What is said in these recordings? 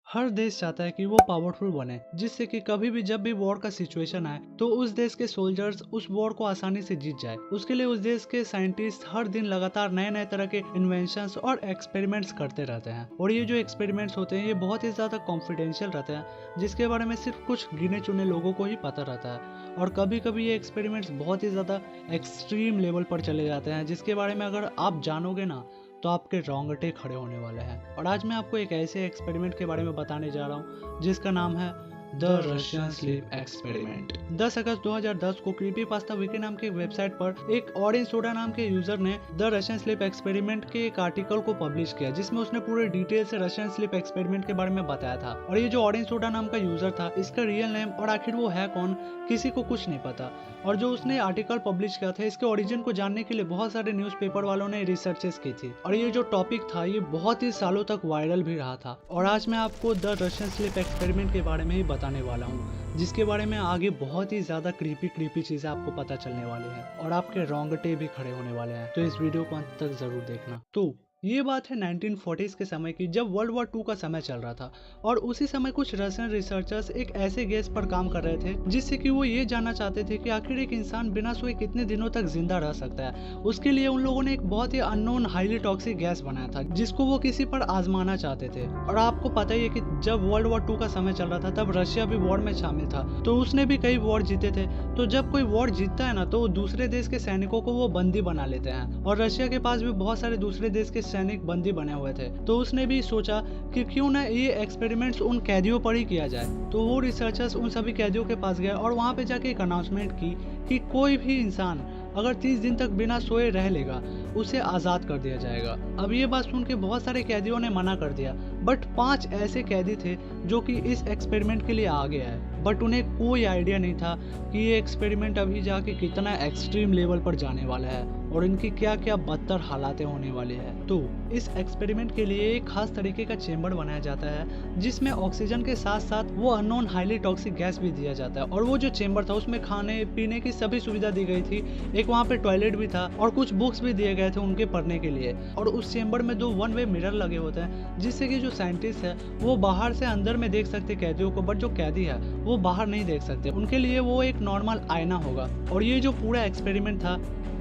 हर देश चाहता है कि वो पावरफुल बने, जिससे कि कभी भी जब भी वॉर का सिचुएशन आए तो उस देश के सोल्जर्स उस वॉर को आसानी से जीत जाए। उसके लिए उस देश के साइंटिस्ट हर दिन लगातार नए नए तरह के इन्वेंशंस और एक्सपेरिमेंट्स करते रहते हैं। और ये जो एक्सपेरिमेंट्स होते हैं ये बहुत ही ज्यादा कॉन्फिडेंशियल रहते हैं, जिसके बारे में सिर्फ कुछ गिने चुने लोगों को ही पता रहता है। और कभी कभी ये एक्सपेरिमेंट्स बहुत ही ज्यादा एक्सट्रीम लेवल पर चले जाते हैं, जिसके बारे में अगर आप जानोगे ना तो आपके रोंगटे खड़े होने वाले हैं। और आज मैं आपको एक ऐसे एक्सपेरिमेंट के बारे में बताने जा रहा हूँ जिसका नाम है द रशियन स्लीप एक्सपेरिमेंट। 10 अगस्त 2010 को क्रीपी पास्ता विकी नाम के वेबसाइट पर एक ऑरेंज सोडा नाम के यूजर ने द रशियन स्लीप एक्सपेरिमेंट के एक आर्टिकल को पब्लिश किया, जिसमें उसने पूरे डिटेल से रशियन स्लीप एक्सपेरिमेंट के बारे में बताया था। और ये जो ऑरेंज सोडा नाम का यूजर था, इसका रियल नेम और आखिर वो है कौन, किसी को कुछ नहीं पता। और जो उसने आर्टिकल पब्लिश किया था, इसके ओरिजिन को जानने के लिए बहुत सारे न्यूज़पेपर वालों ने रिसर्चेस की थी। और ये जो टॉपिक था ये बहुत ही सालों तक वायरल भी रहा था। और आज मैं आपको द रशियन स्लीप एक्सपेरिमेंट के बारे में ही बताने वाला हूँ, जिसके बारे में आगे बहुत ही ज्यादा क्रीपी चीजें आपको पता चलने वाली है और आपके रोंगटे भी खड़े होने वाले हैं। तो इस वीडियो को अंत तक जरूर देखना। तो ये बात है 1940s के समय की, जब वर्ल्ड वॉर 2 का समय चल रहा था। और उसी समय कुछ रशियन रिसर्चर्स एक ऐसे गैस पर काम कर रहे थे जिससे कि वो ये जानना चाहते थे कि आखिर एक इंसान बिना सोए कितने दिनों तक जिंदा रह सकता है। उसके लिए उन लोगों ने एक बहुत ही अननोन हाईली टॉक्सिक गैस बनाया था, जिसको वो किसी पर आजमाना चाहते थे। और आपको पता ही है कि जब वर्ल्ड वॉर 2 का समय चल रहा था तब रशिया भी वॉर में शामिल था, तो उसने भी कई वॉर जीते थे। तो जब कोई वॉर जीतता है ना, तो दूसरे देश के सैनिकों को वो बंदी बना लेते हैं। और रशिया के पास भी बहुत सारे दूसरे देश के सैनिक बंदी बने हुए थे, तो उसने भी सोचा कि क्यों ना ये एक्सपेरिमेंट्स उन कैदियों पर ही किया जाए। तो वो रिसर्चर्स उन सभी कैदियों के पास गए और वहां पे जाके एक अनाउंसमेंट की कि कोई भी इंसान अगर 30 दिन तक बिना सोए रह लेगा उसे आज़ाद कर दिया जाएगा। अब ये बात सुन के बहुत सारे कैदियों ने मना कर दिया, बट 5 ऐसे कैदी थे जो कि इस एक्सपेरिमेंट के लिए आगे आए। बट उन्हें कोई आइडिया नहीं था कि ये एक्सपेरिमेंट अभी जाके कितना एक्सट्रीम लेवल पर जाने वाला है और इनकी क्या क्या बदतर हालातें होने वाली है। तो इस एक्सपेरिमेंट के लिए एक खास तरीके का चेंबर बनाया जाता है, जिसमें ऑक्सीजन के साथ साथ वो अननोन हाईली टॉक्सिक गैस भी दिया जाता है। और वो जो चेंबर था उसमें खाने पीने की सभी सुविधा दी गई थी, एक वहाँ पे टॉयलेट भी था और कुछ बुक्स भी दिए गए थे उनके पढ़ने के लिए। और उस चेंबर में 2 वन वे मिरर लगे होते हैं, जिससे कि जो साइंटिस्ट है वो बाहर से अंदर में देख सकते कैदियों को, बट जो कैदी है वो बाहर नहीं देख सकते। उनके लिए वो एक नॉर्मल आईना होगा। और ये जो पूरा एक्सपेरिमेंट था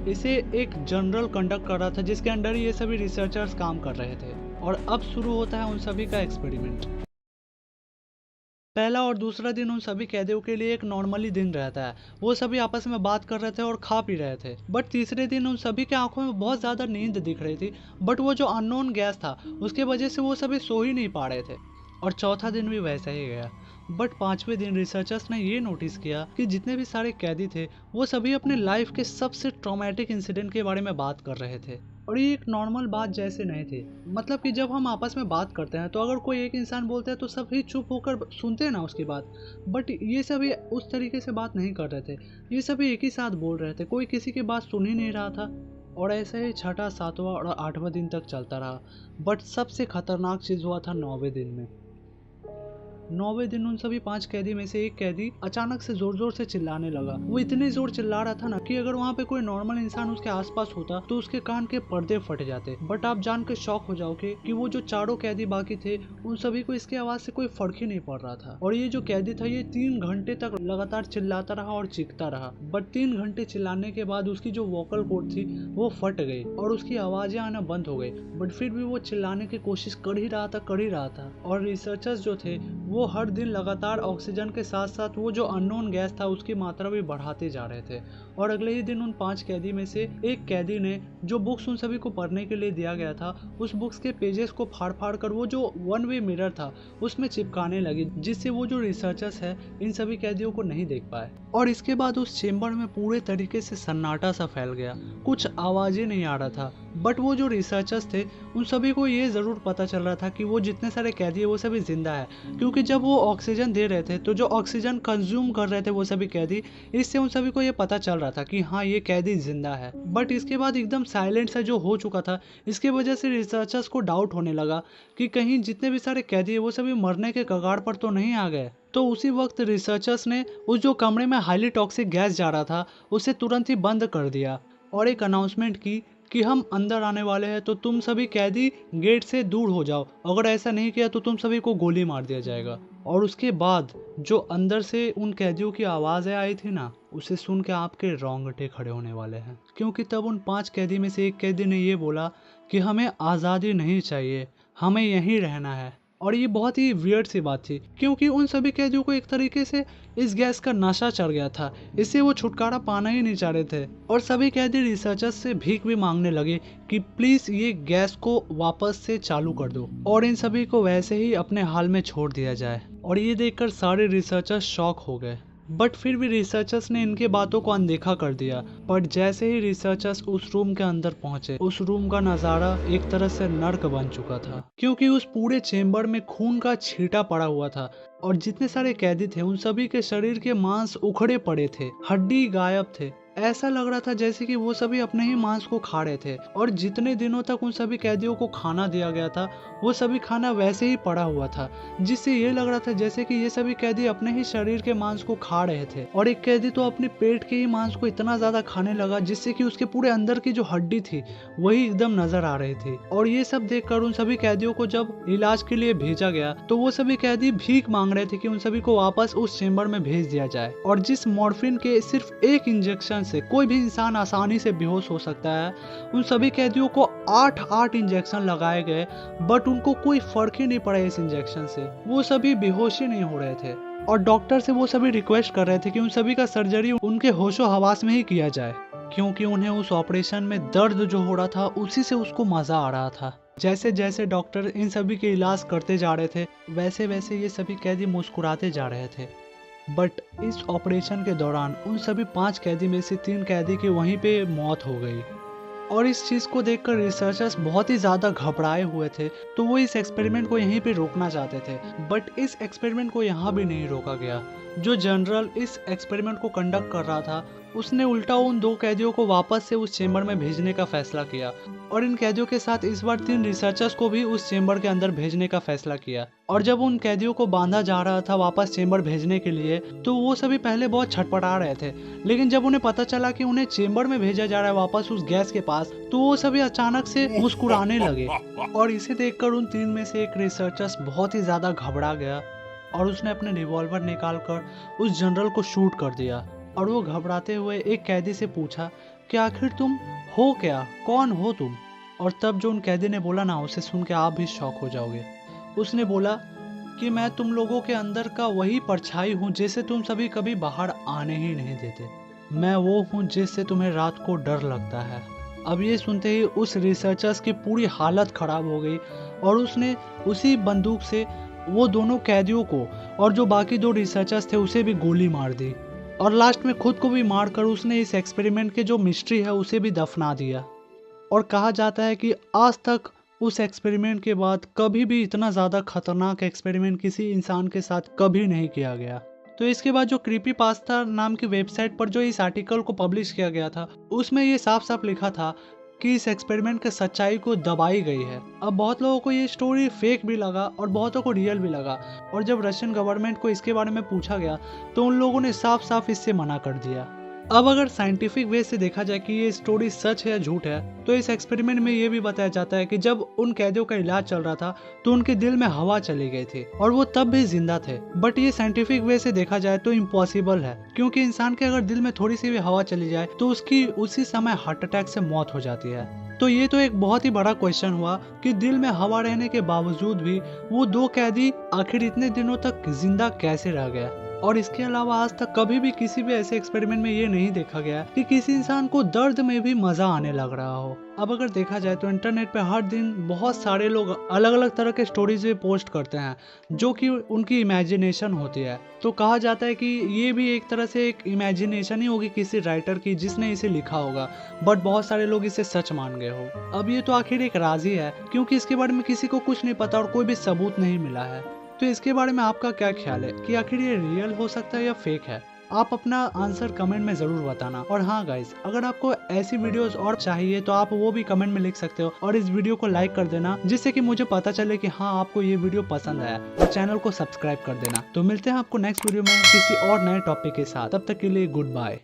इसे एक जनरल कंडक्ट कर रहा था, जिसके अंडर ये सभी रिसर्चर्स काम कर रहे थे। और अब शुरू होता है उन सभी का एक्सपेरिमेंट। पहला और दूसरा दिन उन सभी कैदियों के लिए एक नॉर्मली दिन रहता है, वो सभी आपस में बात कर रहे थे और खा पी रहे थे। बट तीसरे दिन उन सभी के आंखों में बहुत ज़्यादा नींद दिख रही थी, बट वो जो अननोन गैस था उसके वजह से वो सभी सो ही नहीं पा रहे थे। और चौथा दिन भी वैसा ही गया। बट 5वें दिन रिसर्चर्स ने ये नोटिस किया कि जितने भी सारे कैदी थे वो सभी अपने लाइफ के सबसे ट्रॉमेटिक इंसिडेंट के बारे में बात कर रहे थे। और ये एक नॉर्मल बात जैसे नहीं थी। मतलब कि जब हम आपस में बात करते हैं तो अगर कोई एक इंसान बोलता है तो सभी चुप होकर सुनते हैं ना उसकी बात, बट ये सभी उस तरीके से बात नहीं कर रहे थे। ये सभी एक ही साथ बोल रहे थे, कोई किसी की बात सुन ही नहीं रहा था। और ऐसे ही छठा, सातवां और 8वां दिन तक चलता रहा। बट सबसे खतरनाक चीज़ हुआ था 9वें दिन में। 9वें दिन उन सभी 5 कैदी में से एक कैदी अचानक से जोर जोर से चिल्लाने लगा। वो इतने जोर चिल्ला रहा था ना कि अगर वहाँ पे कोई नॉर्मल इंसान उसके आसपास होता तो उसके कान के पर्दे फट जाते। बट आप जान के शॉक हो जाओगे कि वो जो चारों कैदी बाकी थे उन सभी को इसकी आवाज से कोई फर्क ही नहीं पड़ रहा था। और ये जो कैदी था ये 3 घंटे तक लगातार चिल्लाता रहा और चीखता रहा। बट 3 घंटे चिल्लाने के बाद उसकी जो वोकल कॉर्ड थी वो फट गई और उसकी आवाजें आना बंद हो गई। बट फिर भी वो चिल्लाने की कोशिश कर ही रहा था। और रिसर्चर्स जो थे वो हर दिन लगातार ऑक्सीजन के साथ साथ वो जो अननोन गैस था उसकी मात्रा भी बढ़ाते जा रहे थे। और अगले ही दिन उन 5 कैदी में से एक कैदी ने जो बुक्स उन सभी को पढ़ने के लिए दिया गया था उस बुक्स के पेजेस को फाड़ फाड़ कर वो जो वन वे मिरर था उसमें चिपकाने लगी, जिससे वो जो रिसर्चर्स है इन सभी कैदियों को नहीं देख पाए। और इसके बाद उस चेंबर में पूरे तरीके से सन्नाटा सा फैल गया, कुछ आवाजें नहीं आ रहा था। बट वो जो रिसर्चर्स थे उन सभी को ये ज़रूर पता चल रहा था कि वो जितने सारे कैदी है वो सभी जिंदा है, क्योंकि जब वो ऑक्सीजन दे रहे थे तो जो ऑक्सीजन कंज्यूम कर रहे थे वो सभी कैदी, इससे उन सभी को ये पता चल रहा था कि हाँ ये कैदी जिंदा है। बट इसके बाद एकदम साइलेंट सा जो हो चुका था, इसकी वजह से रिसर्चर्स को डाउट होने लगा कि कहीं जितने भी सारे कैदी है वो सभी मरने के कगार पर तो नहीं आ गए। तो उसी वक्त रिसर्चर्स ने उस जो कमरे में हाईली टॉक्सिक गैस जा रहा था उसे तुरंत ही बंद कर दिया और एक अनाउंसमेंट की कि हम अंदर आने वाले हैं, तो तुम सभी कैदी गेट से दूर हो जाओ, अगर ऐसा नहीं किया तो तुम सभी को गोली मार दिया जाएगा। और उसके बाद जो अंदर से उन कैदियों की आवाज़ें आई थी ना, उसे सुन के आपके रोंगटे खड़े होने वाले हैं, क्योंकि तब उन 5 कैदी में से एक कैदी ने ये बोला कि हमें आज़ादी नहीं चाहिए, हमें यहीं रहना है। और ये बहुत ही वियर्ड सी बात थी, क्योंकि उन सभी कैदियों को एक तरीके से इस गैस का नशा चढ़ गया था, इससे वो छुटकारा पाना ही नहीं चाह रहे थे। और सभी कैदी रिसर्चर्स से भीख भी मांगने लगे कि प्लीज ये गैस को वापस से चालू कर दो और इन सभी को वैसे ही अपने हाल में छोड़ दिया जाए। और ये देखकर सारे रिसर्चर्स शॉक हो गए, बट फिर भी रिसर्चर्स ने इनके बातों को अनदेखा कर दिया। बट जैसे ही रिसर्चर्स उस रूम के अंदर पहुंचे, उस रूम का नज़ारा एक तरह से नर्क बन चुका था, क्योंकि उस पूरे चेम्बर में खून का छींटा पड़ा हुआ था और जितने सारे कैदी थे उन सभी के शरीर के मांस उखड़े पड़े थे, हड्डी गायब थे। ऐसा लग रहा था जैसे कि वो सभी अपने ही मांस को खा रहे थे। और जितने दिनों तक उन सभी कैदियों को खाना दिया गया था, वो सभी खाना वैसे ही पड़ा हुआ था, जिससे ये लग रहा था जैसे कि ये सभी कैदी अपने ही शरीर के मांस को खा रहे थे। और एक कैदी तो अपने पेट के ही मांस को इतना ज्यादा खाने लगा जिससे कि उसके पूरे अंदर की जो हड्डी थी वही एकदम नजर आ रही थी। और ये सब देखकर उन सभी कैदियों को जब इलाज के लिए भेजा गया तो वो सभी कैदी भीख मांग रहे थे कि उन सभी को वापस उस चेम्बर में भेज दिया जाए। और जिस मॉर्फिन के सिर्फ एक इंजेक्शन से कोई भी इंसान आसानी से बेहोश हो सकता है, उन सभी कैदियों को 8 इंजेक्शन लगाए गए, बट उनको कोई फर्क ही नहीं पड़ा इस इंजेक्शन से। वो सभी बेहोश ही नहीं हो रहे थे। और डॉक्टर से वो सभी रिक्वेस्ट कर रहे थे कि उन सभी का सर्जरी उनके होशो हवास में ही किया जाए, क्योंकि उन्हें उस ऑपरेशन में दर्द जो हो रहा था उसी से उसको मजा आ रहा था। जैसे जैसे डॉक्टर इन सभी के इलाज करते जा रहे थे, वैसे वैसे ये सभी कैदी मुस्कुराते जा रहे थे। बट इस ऑपरेशन के दौरान उन सभी 5 कैदी में से 3 कैदी की वहीं पे मौत हो गई। और इस चीज़ को देखकर रिसर्चर्स बहुत ही ज़्यादा घबराए हुए थे, तो वो इस एक्सपेरिमेंट को यहीं पे रोकना चाहते थे। बट इस एक्सपेरिमेंट को यहाँ भी नहीं रोका गया। जो जनरल इस एक्सपेरिमेंट को कंडक्ट कर रहा था, उसने उल्टा उन 2 कैदियों को वापस से उस चेम्बर में भेजने का फैसला किया। और इन कैदियों के साथ इस बार 3 रिसर्चर्स को भी उस चेम्बर के अंदर भेजने का फैसला किया। और जब उन कैदियों को बांधा जा रहा था वापस चेम्बर भेजने के लिए, तो वो सभी पहले बहुत छटपटा रहे थे, लेकिन जब उन्हें पता चला कि उन्हें चेम्बर में भेजा जा रहा है वापस उस गैस के पास, तो वो सभी अचानक से मुस्कुराने लगे। और इसे देखकर उन 3 में से एक रिसर्चर्स बहुत ही ज्यादा घबरा गया और उसने अपने रिवॉल्वर निकालकर उस जनरल को शूट कर दिया। और वो घबराते हुए एक कैदी से पूछा कि आखिर तुम हो क्या, कौन हो तुम? और तब जो उन कैदी ने बोला ना, उसे सुन के आप भी शॉक हो जाओगे। उसने बोला कि मैं तुम लोगों के अंदर का वही परछाई हूँ जिसे तुम सभी कभी बाहर आने ही नहीं देते। मैं वो हूँ जिससे तुम्हें रात को डर लगता है। अब ये सुनते ही उस रिसर्चर्स की पूरी हालत खराब हो गई और उसने उसी बंदूक से वो दोनों कैदियों को और जो बाकी 2 रिसर्चर्स थे उसे भी गोली मार दी। और लास्ट में खुद को भी मारकर उसने इस एक्सपेरिमेंट के जो मिस्ट्री है उसे भी दफना दिया। और कहा जाता है कि आज तक उस एक्सपेरिमेंट के बाद कभी भी इतना ज़्यादा खतरनाक एक्सपेरिमेंट किसी इंसान के साथ कभी नहीं किया गया। तो इसके बाद जो क्रीपीपास्ता नाम की वेबसाइट पर जो इस आर्टिकल को पब्लिश किया गया था, उसमें ये साफ साफ लिखा था कि इस एक्सपेरिमेंट की सच्चाई को दबाई गई है। अब बहुत लोगों को ये स्टोरी फेक भी लगा और बहुतों को रियल भी लगा। और जब रशियन गवर्नमेंट को इसके बारे में पूछा गया तो उन लोगों ने साफ साफ इससे मना कर दिया। अब अगर साइंटिफिक वे से देखा जाए कि ये स्टोरी सच है या झूठ है, तो इस एक्सपेरिमेंट में ये भी बताया जाता है कि जब उन कैदियों का इलाज चल रहा था तो उनके दिल में हवा चली गई थी और वो तब भी जिंदा थे। बट ये साइंटिफिक वे से देखा जाए तो इम्पॉसिबल है, क्योंकि इंसान के अगर दिल में थोड़ी सी भी हवा चली जाए तो उसकी उसी समय हार्ट अटैक से मौत हो जाती है। तो ये तो एक बहुत ही बड़ा क्वेश्चन हुआ कि दिल में हवा रहने के बावजूद भी वो 2 कैदी आखिर इतने दिनों तक जिंदा कैसे रह गया। और इसके अलावा आज तक कभी भी किसी भी ऐसे एक्सपेरिमेंट में ये नहीं देखा गया कि किसी इंसान को दर्द में भी मजा आने लग रहा हो। अब अगर देखा जाए तो इंटरनेट पे हर दिन बहुत सारे लोग अलग अलग तरह के स्टोरीज भी पोस्ट करते हैं जो कि उनकी इमेजिनेशन होती है। तो कहा जाता है कि ये भी एक तरह से एक इमेजिनेशन ही होगी किसी राइटर की जिसने इसे लिखा होगा, बट बहुत सारे लोग इसे सच मान गए हो। अब ये तो आखिर एक राज ही है, क्योंकि इसके बारे में किसी को कुछ नहीं पता और कोई भी सबूत नहीं मिला है। तो इसके बारे में आपका क्या ख्याल है कि आखिर ये रियल हो सकता है या फेक है? आप अपना आंसर कमेंट में जरूर बताना। और हाँ गाइस, अगर आपको ऐसी वीडियोस और चाहिए तो आप वो भी कमेंट में लिख सकते हो और इस वीडियो को लाइक कर देना, जिससे कि मुझे पता चले कि हाँ आपको ये वीडियो पसंद आया, और चैनल को सब्सक्राइब कर देना। तो मिलते हैं आपको नेक्स्ट वीडियो में किसी और नए टॉपिक के साथ। तब तक के लिए गुड बाय।